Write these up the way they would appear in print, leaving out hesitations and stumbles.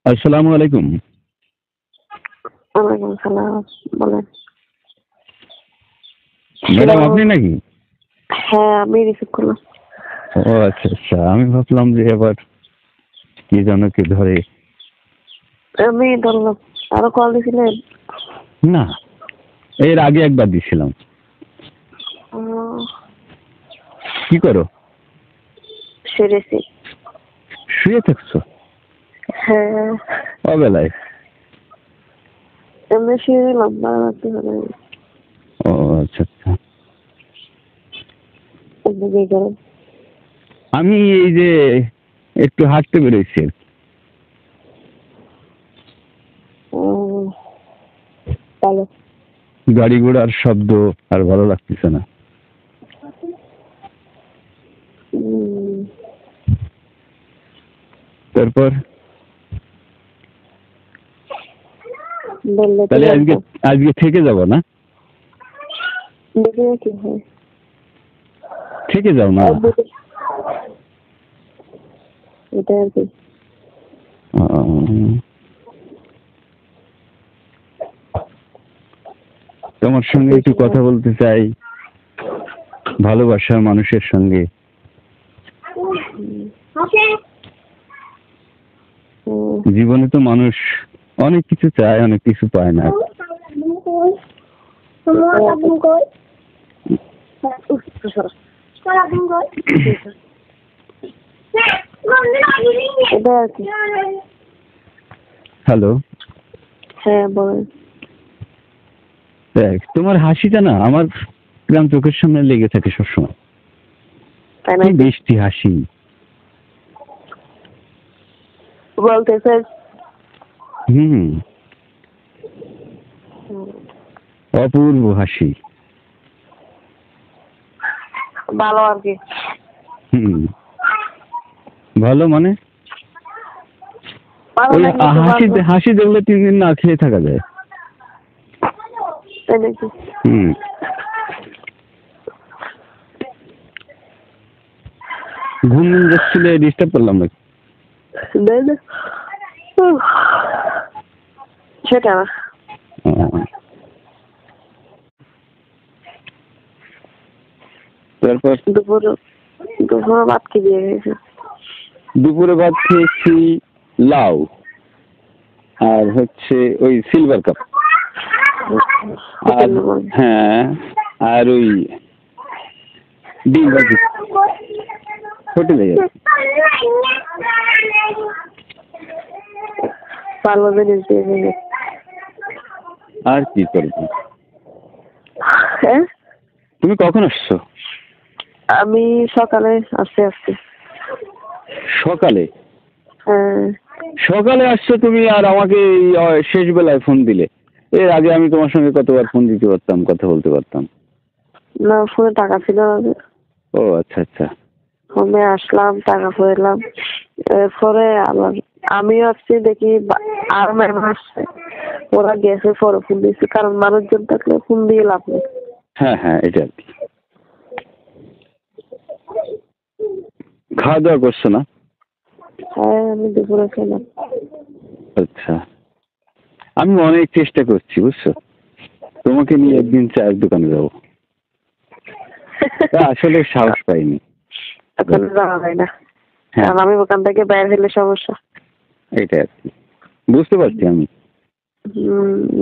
আসসালামু আলাইকুম। ওয়ালাইকুম সালাম। বলেন। Madam hello. আপনি নাকি? হ্যাঁ, আমি রিসিভ করলাম। ও আচ্ছা, আচ্ছা। আমি ভাবলাম যে আবার কি যেন কে ধরে। আমি ধরলাম। আরো কল দিছিলেন? না, এর আগে একবার দিছিলাম। উম, কি করো? সেরেছি। শুয়ে থাকছো? হ্যাঁ, অবেলায়? এমনি শুয়ে দিলাম, ভালো লাগতে হবে। ও আচ্ছা, আচ্ছা। আপনি কি করেন? আমি এই যে একটু হাঁটতে বেরোইছি। উম, ভালো। গাড়ি ঘোড়ার শব্দ আর ভালো লাগতেছে না। উম, তারপর বললে তো তাহলে আজকে বলতাম। আজকে থেকে যাব না? দেখি কি হয়। থেকে যাও না। এটা আর কি। তোমার সঙ্গে একটু কথা বলতে চাই, ভালোবাসার মানুষের সঙ্গে। জীবনে তো মানুষ অনেক কিছু চায়, অনেক কিছু পায় না। এটা আর কি। হ্যালো। হ্যাঁ, বলেন। দেখ, তোমার হাসিটা না আমার গ্রাম চোখের সামনে লেগে থাকে সবসময়। তাই কি নাকি? মিষ্টি হাসি। বলতেছে। হুম, অপূর্ব হাসি। ভালো আর কি। হুম, ভালো মানে ভালো ওই লাগলে তো হাসি ভালো। হাসি দেখলে 3 দিন না খেয়ে থাকা যায়। তাই নাকি? হুম। ঘুম যাচ্ছিলে, ডিস্টার্ব করলাম নাকি? না। সেটা না। তারপর দুপুরে ভাত কি দিয়ে গেছে? দুপুরে ভাত খেয়েছি লাউ আর হচ্ছে ওই সিলভার কাপ। আর হ্যাঁ, আর ওই ডিম ভাজি হোটেলে গেছে। ভালো জিনিস দিয়ে গেছে। আর কি করবো? হ্যাঁ, তুমি কখন আসছো? আমি সকালে আসতে। সকালে? হ্যাঁ। সকালে আসছো তুমি, আর আমাকে এই শেষ বেলায় ফোন দিলে। এর আগে আমি তোমার সঙ্গে কতবার ফোন দিতে পারতাম, কথা বলতে পারতাম। না, ফোনে টাকা ছিল না। ও আচ্ছা, আচ্ছা। ফোনে আসলাম, টাকা পড়লাম। এরপরে আবার আমি আসছি দেখি আর ম্যাম আসছে। ওরা গেছে, পরে ফোন দিয়েছি, কারণ মানুষজন থাকলে ফোন দিয়ে লাভ নেই। হ্যাঁ, হ্যাঁ, এটা আর কি। খাওয়া দাওয়া করছো না? হ্যাঁ, আমি দুপুরে খেলাম। আচ্ছা। আমি অনেক চেষ্টা করছি বুঝছো, তোমাকে নিয়ে একদিন চায়ের দোকানে যাবো। আসলে সাহস পাইনি। এখন যাওয়া যায় না, হ্যাঁ, কারণ আমি ওখান থেকে বাইরে হলে সমস্যা। এটা আর কি। বুঝতে পারছি আমি।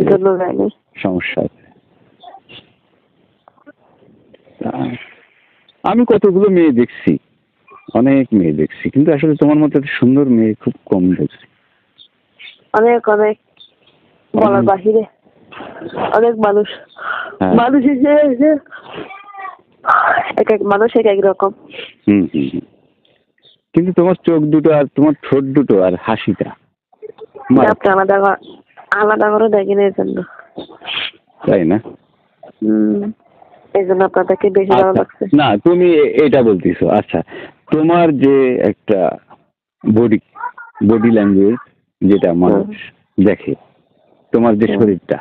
জন্য যায়নি। সমস্যা আছে। আমি কতগুলো মেয়ে দেখছি, অনেক মেয়ে দেখছি, কিন্তু আসলে তোমার মতো এত সুন্দর মেয়ে খুব কম দেখছি। অনেক অনেক বলার বাহিরে। অনেক মানুষ। হ্যাঁ। মানুষ হিসেবে এক এক মানুষ এক এক রকম। হুম, হুম, হুম। কিন্তু তোমার চোখ দুটো আর তোমার ঠোঁট দুটো আর হাসিটা আপনি আলাদা করে দেখেন এই জন্য। তাই না? এই জন্য আপনাদেরকে বেশি ভালো লাগছে। না, তুমি এটা বলতেছো। আচ্ছা, তোমার যে একটা বডি বডি ল্যাঙ্গুয়েজ যেটা মানুষ দেখে, তোমার যে শরীরটা,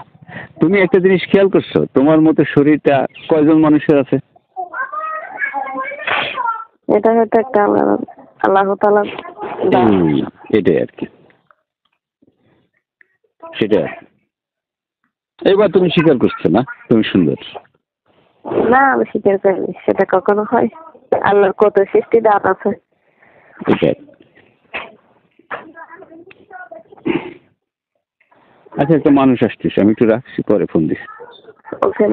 তুমি একটা জিনিস খেয়াল করছো, তোমার মতো শরীরটা কয়জন মানুষের আছে? এটা হয়তো একটা আল্লাহ তাআলা। এটাই আর কি। সেটা এবার তুমি স্বীকার করছো না তুমি সুন্দর। না আমি স্বীকার করিনি, সেটা কখনো হয়? আল্লাহর কত সৃষ্টি দান আছে। সেটাই। আচ্ছা একটা মানুষ আসতেছে, আমি একটু রাখছি, পরে ফোন দিচ্ছি। ওকে,